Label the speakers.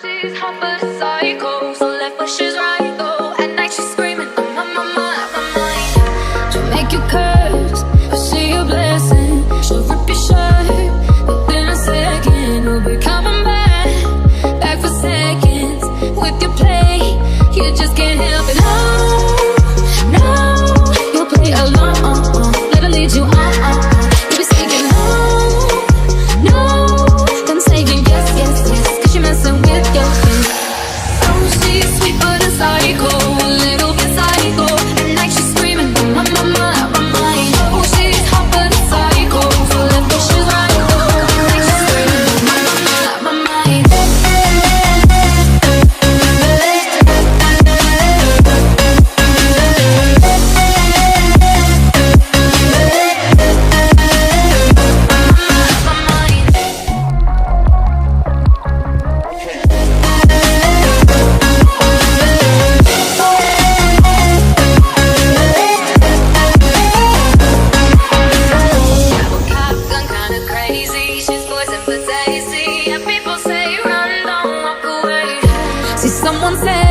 Speaker 1: she's hot but a psycho, so left but she's right though. At night she's screaming, I'm on my mind. She'll make you curse, but see a blessing. She'll rip your shirt, but in a second you'll be coming back for seconds. With your play, you just can't help it. No, you'll play along, let her lead you on. You'll be singing no, then saying yes, cause you're messing with your head. Oh, she's sweet but a psycho, a little bit psycho. At night she's screaming, my mind. Oh, she's hot but a psycho, so left but she's right though. At night she's screaming, my mind. Someone said